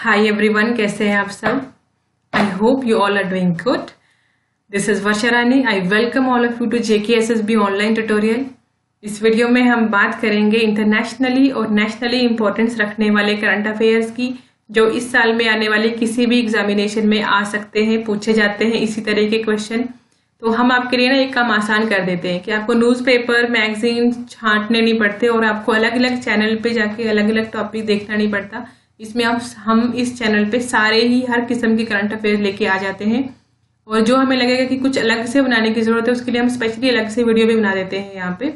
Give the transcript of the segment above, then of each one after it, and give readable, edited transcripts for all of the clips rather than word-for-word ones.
Hi everyone, कैसे हैं आप सब। I hope you all are doing good. This is Varsha Rani. I welcome all of you to JKSSB online tutorial. इस video में हम बात करेंगे इंटरनेशनली और नेशनली इंपॉर्टेंस रखने वाले करंट अफेयर्स की, जो इस साल में आने वाले किसी भी एग्जामिनेशन में आ सकते हैं, पूछे जाते हैं इसी तरह के क्वेश्चन। तो हम आपके लिए ना एक काम आसान कर देते हैं कि आपको न्यूज़पेपर मैगजीन छांटने नहीं पड़ते और आपको अलग अलग चैनल पे जाके अलग अलग टॉपिक देखना नहीं पड़ता। इसमें हम इस चैनल पे सारे ही हर किस्म के करंट अफेयर लेके आ जाते हैं, और जो हमें लगेगा कि कुछ अलग से बनाने की जरूरत है उसके लिए हम स्पेशली अलग से वीडियो भी बना देते हैं यहाँ पे।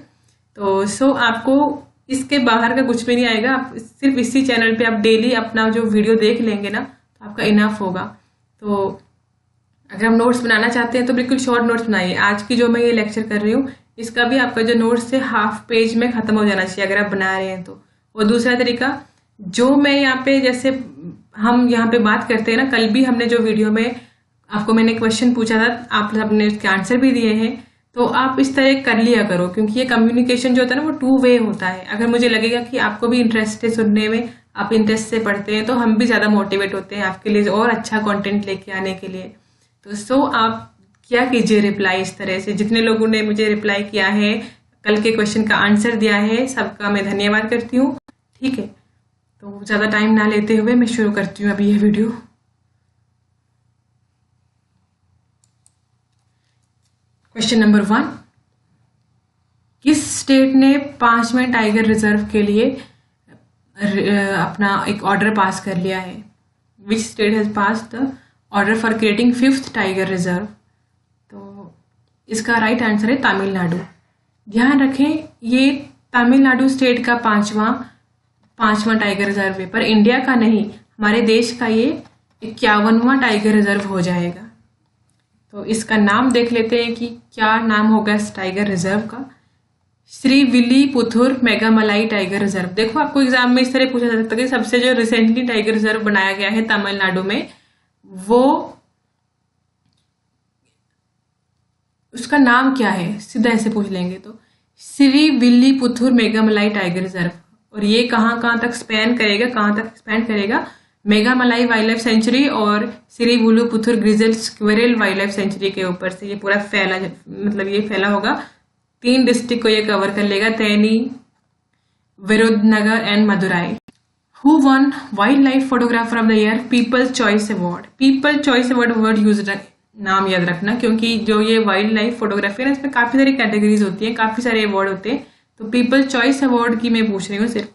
तो आपको इसके बाहर का कुछ भी नहीं आएगा। आप सिर्फ इसी चैनल पे आप डेली अपना जो वीडियो देख लेंगे ना, तो आपका इनफ होगा। तो अगर हम नोट्स बनाना चाहते हैं तो बिल्कुल शॉर्ट नोट्स बनाइए। आज की जो मैं ये लेक्चर कर रही हूँ इसका भी आपका जो नोट्स है हाफ पेज में खत्म हो जाना चाहिए अगर आप बना रहे हैं तो। और दूसरा तरीका, जो मैं यहाँ पे जैसे हम यहाँ पे बात करते हैं ना, कल भी हमने जो वीडियो में आपको मैंने क्वेश्चन पूछा था, आप सबने उसके आंसर भी दिए हैं, तो आप इस तरह कर लिया करो, क्योंकि ये कम्युनिकेशन जो होता है ना वो 2 वे होता है। अगर मुझे लगेगा कि आपको भी इंटरेस्ट है सुनने में, आप इंटरेस्ट से पढ़ते हैं, तो हम भी ज्यादा मोटिवेट होते हैं आपके लिए और अच्छा कंटेंट लेके आने के लिए। तो आप क्या कीजिए, रिप्लाई इस तरह से। जितने लोगों ने मुझे रिप्लाई किया है, कल के क्वेश्चन का आंसर दिया है, सबका मैं धन्यवाद करती हूँ। ठीक है, तो ज्यादा टाइम ना लेते हुए मैं शुरू करती हूँ अभी ये वीडियो। क्वेश्चन नंबर 1, किस स्टेट ने 5वें टाइगर रिजर्व के लिए अपना एक ऑर्डर पास कर लिया है? Which state has pass the order for creating 5th tiger reserve? तो इसका राइट आंसर है तमिलनाडु। ध्यान रखें, ये तमिलनाडु स्टेट का पांचवा टाइगर रिजर्व है, पर इंडिया का नहीं, हमारे देश का ये 51वां टाइगर रिजर्व हो जाएगा। तो इसका नाम देख लेते हैं कि क्या नाम होगा इस टाइगर रिजर्व का। Srivilliputhur Meghamalai tiger reserve. देखो, आपको एग्जाम में इस तरह पूछा जा सकता है कि सबसे जो रिसेंटली टाइगर रिजर्व बनाया गया है तमिलनाडु में, वो उसका नाम क्या है, सीधा ऐसे पूछ लेंगे तो श्री विल्लीपुथुर मेघामलाई टाइगर रिजर्व। और ये कहाँ तक स्पैन करेगा? मेघामलाई वाइल्ड लाइफ सेंचुरी और Shri विल्लीपुथुर ग्रिजल squirrel wild life sanctuary के ऊपर से ये पूरा फैला होगा। 3 डिस्ट्रिक्ट को ये कवर कर लेगा, Theni, Virudhunagar and Madurai. Who won Wildlife Photographer of the Year? People's Choice Award. People Choice Award word use नाम याद रखना, क्योंकि जो ये वाइल्ड लाइफ फोटोग्राफी है ना, इसमें काफी सारी कैटेगरीज होती हैं, काफी सारे अवार्ड होते हैं। तो पीपल चॉइस अवार्ड की मैं पूछ रही हूँ सिर्फ।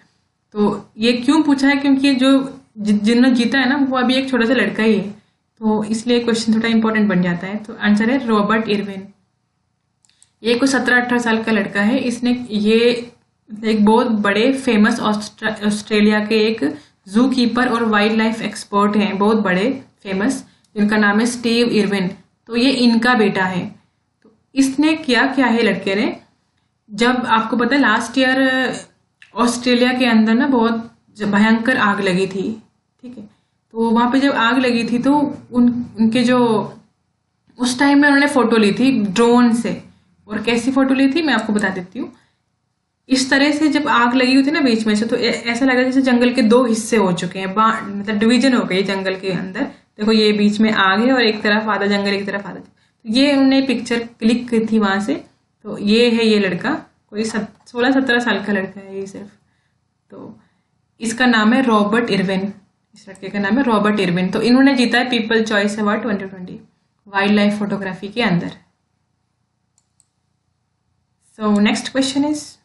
तो ये क्यों पूछा है? क्योंकि जो जिन्होंने जीता है ना वो अभी एक छोटा सा लड़का ही है, तो इसलिए क्वेश्चन थोड़ा इंपॉर्टेंट बन जाता है। तो आंसर है रॉबर्ट इरविन। ये कोई 17-18 साल का लड़का है। इसने ये एक बहुत बड़े फेमस ऑस्ट्रेलिया के एक जू कीपर और वाइल्ड लाइफ एक्सपर्ट हैं, बहुत बड़े फेमस, जिनका नाम है स्टीव इरविन। तो ये इनका बेटा है। तो इसने क्या है लड़के ने, जब आपको पता है लास्ट ईयर ऑस्ट्रेलिया के अंदर ना बहुत भयंकर आग लगी थी, ठीक है। तो वहां पे जब आग लगी थी तो उनके जो उस टाइम में उन्होंने फोटो ली थी ड्रोन से। और कैसी फोटो ली थी मैं आपको बता देती हूँ। इस तरह से जब आग लगी हुई थी ना बीच में से, तो ऐसा लगा जैसे जंगल के 2 हिस्से हो चुके हैं, मतलब डिवीजन हो गई जंगल के अंदर। देखो, ये बीच में आग है और एक तरफ आधा जंगल, एक तरफ आधा। तो ये उन्होंने पिक्चर क्लिक की थी वहां से। तो ये है ये लड़का, कोई 16-17 साल का लड़का है ये सिर्फ। तो इसका नाम है रॉबर्ट इरविन। इस लड़के का नाम है रॉबर्ट इरविन। तो इन्होंने जीता है people choice award 2020 wild life photography के अंदर। So next question is,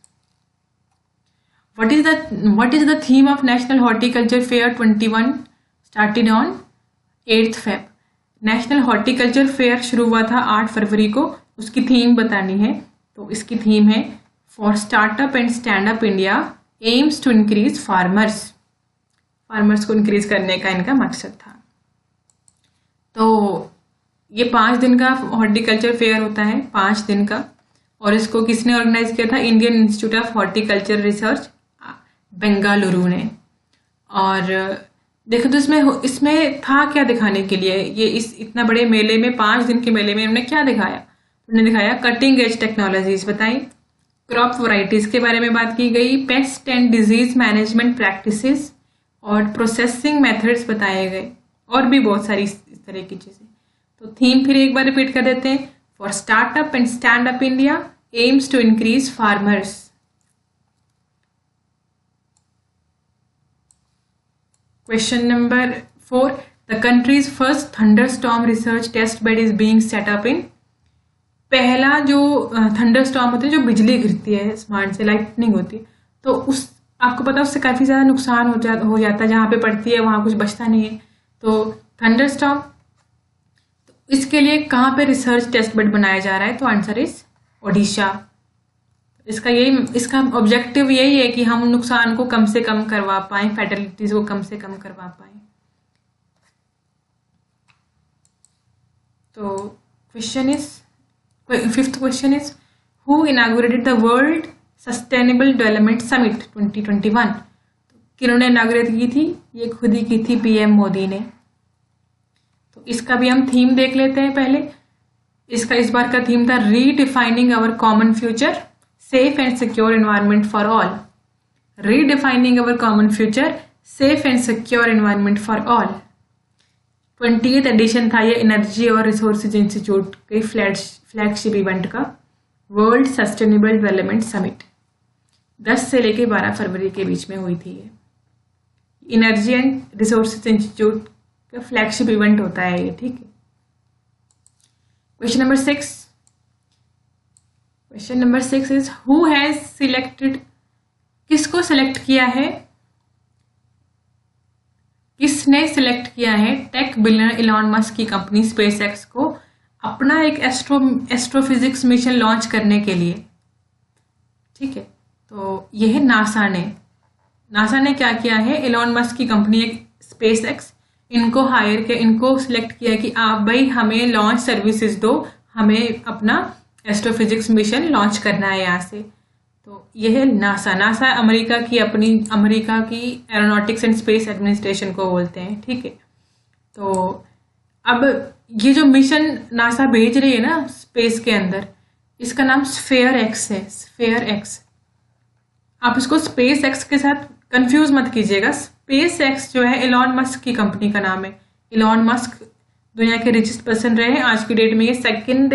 What is the theme of National Horticulture Fair 21 started on 8th Feb? National horticulture fair शुरू हुआ था 8 फरवरी को। उसकी थीम बतानी है। तो इसकी थीम है for startup and stand up India aims to increase farmers को इंक्रीज करने का इनका मकसद था। तो ये 5 दिन का हॉर्टिकल्चर फेयर होता है, 5 दिन का। और इसको किसने ऑर्गेनाइज किया था? Indian institute of horticulture research Bengaluru ने। और देखो, तो इसमें था क्या दिखाने के लिए? ये इतना बड़े मेले में, 5 दिन के मेले में उन्होंने क्या दिखाया? उन्होंने दिखाया कटिंग एज टेक्नोलॉजीज बताई, क्रॉप वैरायटीज के बारे में बात की गई, paste and disease management practices, और प्रोसेसिंग मेथड्स बताए गए, और भी बहुत सारी इस तरह की चीज़ें। तो थीम फिर एक बार रिपीट कर देते हैं। For startup and stand up India aims to increase farmers. Question number 4, the countries first thunderstorm research test bed is being set up in. पहला जो थंडरस्टॉर्म होते हैं, जो बिजली गिरती है आसमान से, लाइटनिंग होती है, तो उस आपको पता है उससे काफ़ी ज़्यादा नुकसान हो जाता है, जहाँ पे पड़ती है वहाँ कुछ बचता नहीं है। तो थंडरस्टॉर्म, तो इसके लिए कहाँ पे रिसर्च टेस्ट बेड बनाया जा रहा है? तो आंसर इज ओडिशा। इसका ऑब्जेक्टिव यही है कि हम नुकसान को कम से कम करवा पाएं, फैटलिटीज को कम से कम करवा पाएं। तो fifth question is who inaugurated the world sustainable development summit 2021। किन्होंने इनागुरेट की थी? ये खुद ही की थी पीएम मोदी ने। तो इसका भी हम थीम देख लेते हैं पहले। इसका इस बार का थीम था redefining our common future, safe and secure environment for all. Redefining our common future, safe and secure environment for all. 20th edition था ये एनर्जी और रिसोर्सेज इंस्टीट्यूट के फ्लैगशिप इवेंट का, वर्ल्ड सस्टेनेबल डेवलपमेंट समिट। 10 से लेके 12 फरवरी के बीच में हुई थी ये। एनर्जी एंड रिसोर्सेज इंस्टीट्यूट का फ्लैगशिप इवेंट होता है ये, ठीक है। Question number 6 is who has selected. किसको सिलेक्ट किया है? किसने सिलेक्ट किया है टेक बिलियनर इलॉन मस्क की कंपनी स्पेसएक्स को अपना एक एस्ट्रोफिजिक्स मिशन लॉन्च करने के लिए? ठीक है, तो यह है नासा ने क्या किया है, इलॉन मस्क की कंपनी एक स्पेसएक्स, इनको हायर किया, इनको सिलेक्ट किया कि आप भाई हमें लॉन्च सर्विसेज दो, हमें अपना एस्ट्रोफिजिक्स मिशन लॉन्च करना है यहाँ से। तो यह है नासा अमेरिका की एरोनॉटिक्स एंड स्पेस एडमिनिस्ट्रेशन को बोलते हैं, ठीक है। तो अब ये जो मिशन नासा भेज रही है ना स्पेस के अंदर, इसका नाम स्फेयर एक्स है। स्फेयर एक्स, आप इसको स्पेस एक्स के साथ कंफ्यूज मत कीजिएगा। स्पेस एक्स जो है इलॉन मस्क की कंपनी का नाम है। इलॉन मस्क दुनिया के रिचेस्ट पर्सन रहे हैं। आज की डेट में ये सेकंड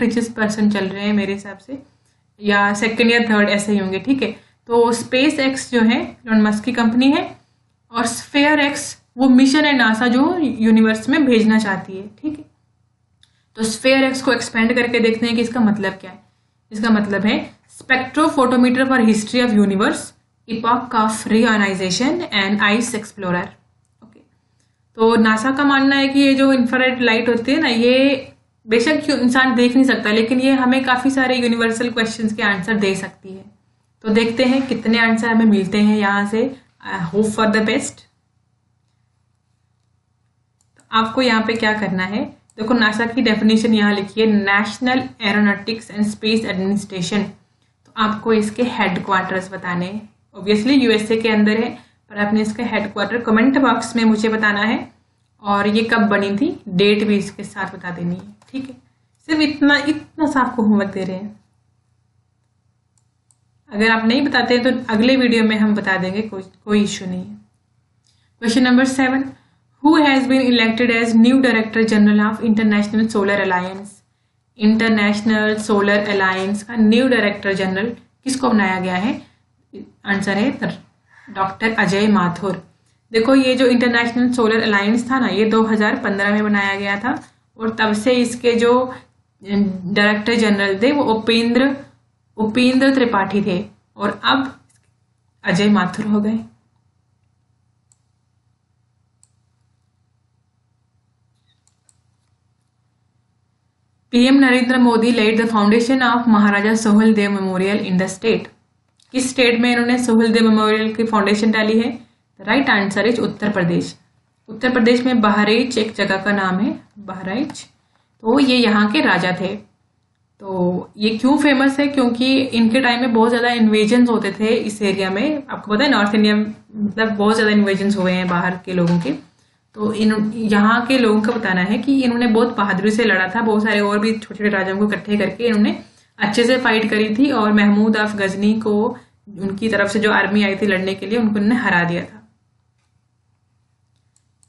रिचेस्ट पर्सन चल रहे हैं मेरे हिसाब से, या सेकंड या थर्ड ऐसे ही होंगे, ठीक है। तो स्पेस एक्स जो है इलॉन मस्क की कंपनी है, और स्फेयर एक्स वो मिशन है नासा जो यूनिवर्स में भेजना चाहती है, ठीक है। तो स्फेयर एक्स को एक्सपेंड करके देखते हैं कि इसका मतलब क्या है। इसका मतलब है spectrophotometer for history of universe, epoch of reionization and ice explorer. Okay, तो नासा का मानना है कि ये जो इंफ्रारेड लाइट होती है ना, ये बेशक इंसान देख नहीं सकता, लेकिन ये हमें काफी सारे यूनिवर्सल क्वेश्चंस के आंसर दे सकती है। तो देखते हैं कितने आंसर हमें मिलते हैं यहाँ से। Hope for the best. आपको यहाँ पे क्या करना है, देखो नासा की डेफिनेशन यहाँ लिखी है, national aeronautics and space administration. तो आपको इसके हेडक्वार्टर्स बताने हैं। ऑब्वियसली यूएसए के अंदर है, पर आपने इसका हेडक्वार्टर कमेंट बॉक्स में मुझे बताना है, और ये कब बनी थी, डेट भी इसके साथ बता देनी है, ठीक है। सिर्फ इतना सा आपको होमवर्क दे रहे हैं। अगर आप नहीं बताते हैं तो अगले वीडियो में हम बता देंगे, कोई इश्यू नहीं है। Question number 7, who has been elected as new director general of international solar alliance. International solar alliance का न्यू डायरेक्टर जनरल किसको बनाया गया है? आंसर है डॉक्टर अजय माथुर। देखो ये जो इंटरनेशनल सोलर अलायंस था ना, ये 2015 में बनाया गया था, और तब से इसके जो डायरेक्टर जनरल थे वो उपेंद्र त्रिपाठी थे, और अब अजय माथुर हो गए। PM Narendra Modi led the foundation of Maharaja Suheldev memorial in the state. किस स्टेट में इन्होंने सोहेलदेव मेमोरियल की फाउंडेशन डाली है? Right answer is Uttar Pradesh. Uttar Pradesh में बहराइच एक जगह का नाम है, बहराइच। तो ये यहाँ के राजा थे। तो ये क्यों फेमस है? क्योंकि इनके टाइम में बहुत ज़्यादा इन्वेजन्स होते थे इस एरिया में। आपको पता है नॉर्थ इंडिया मतलब बहुत ज़्यादा इन्वेजन्स हुए हैं बाहर के लोगों के। तो यहाँ के लोगों का बताना है कि इन्होंने बहुत बहादुरी से लड़ा था। बहुत सारे और भी छोटे छोटे राजाओं को इकट्ठे करके इन्होंने अच्छे से फाइट करी थी, और महमूद ऑफ गजनी को उनकी तरफ से जो आर्मी आई थी लड़ने के लिए, उनको उन्होंने हरा दिया था।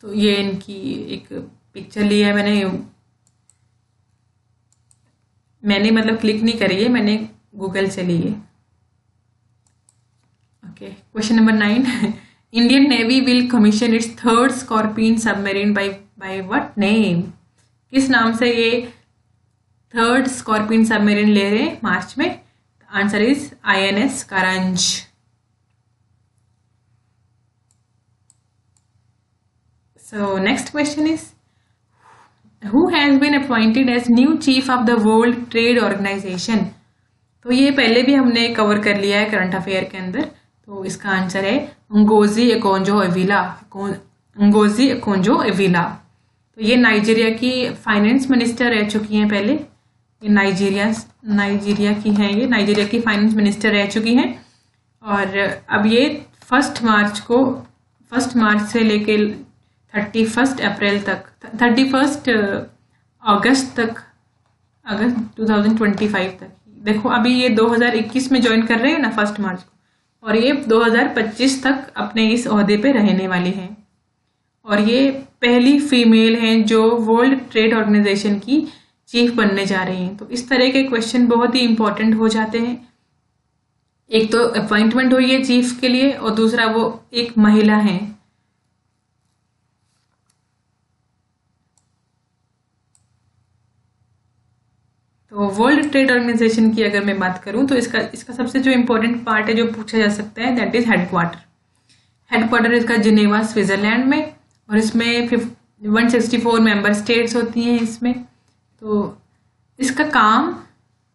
तो ये इनकी एक पिक्चर ली है मैंने मतलब क्लिक नहीं करी है, मैंने गूगल से ली है। Okay, question number 9। Indian navy will commission it's third scorpion submarine by what name? किस नाम से ये थर्ड स्कॉर्पियन सबमरीन ले रहे हैं मार्च में? Answer is INS Karanj. So next question is, who has been appointed as new chief of the World Trade Organization? तो ये पहले भी हमने कवर कर लिया है करंट अफेयर के अंदर। तो इसका आंसर है ngozi Okonjo-Iweala। तो ये नाइजीरिया की फाइनेंस मिनिस्टर रह चुकी हैं पहले। ये नाइजीरिया की हैं, ये नाइजीरिया की फाइनेंस मिनिस्टर रह चुकी हैं। और अब ये 1 मार्च से लेके 31 अगस्त 2025 तक। देखो अभी ये 2021 में ज्वाइन कर रहे हैं ना 1 मार्च को, और ये 2025 तक अपने इस ओहदे पे रहने वाली हैं। और ये पहली फीमेल हैं जो वर्ल्ड ट्रेड ऑर्गेनाइजेशन की चीफ बनने जा रही हैं। तो इस तरह के क्वेश्चन बहुत ही इंपॉर्टेंट हो जाते हैं। एक तो अपॉइंटमेंट हुई है चीफ के लिए, और दूसरा वो एक महिला है। तो वर्ल्ड ट्रेड ऑर्गेनाइजेशन की अगर मैं बात करूं तो इसका सबसे जो इम्पोर्टेंट पार्ट है जो पूछा जा सकता है, दैट इज हेडक्वार्टर इसका जिनेवा स्विट्जरलैंड में, और इसमें 164 मेंबर स्टेट्स होती हैं इसमें। तो इसका काम,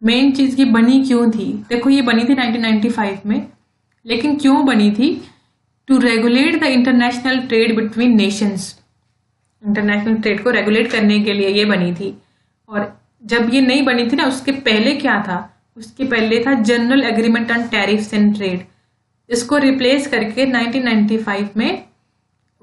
मेन चीज की बनी क्यों थी? देखो ये बनी थी 1995 में, लेकिन क्यों बनी थी? To regulate the international trade between nations. International trade को रेगुलेट करने के लिए ये बनी थी। और जब ये नहीं बनी थी ना, उसके पहले क्या था? उसके पहले था general agreement on tariffs and trade. इसको रिप्लेस करके 1995 में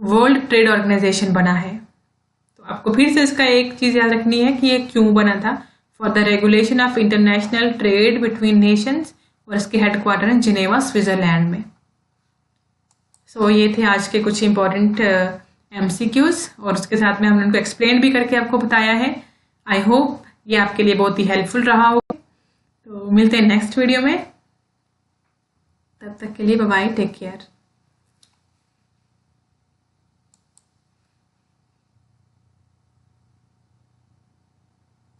वर्ल्ड ट्रेड ऑर्गेनाइजेशन बना है। तो आपको फिर से इसका एक चीज याद रखनी है कि ये क्यों बना था। For the regulation of international trade between Nations, और इसके हेडक्वार्टर है जिनेवा स्विट्जरलैंड में। सो ये थे आज के कुछ इंपॉर्टेंट MCQs, और उसके साथ में हमने उनको एक्सप्लेन भी करके आपको बताया है। आई होप ये आपके लिए बहुत ही हेल्पफुल रहा हो। तो मिलते हैं नेक्स्ट वीडियो में, तब तक के लिए बाय बाय, टेक केयर।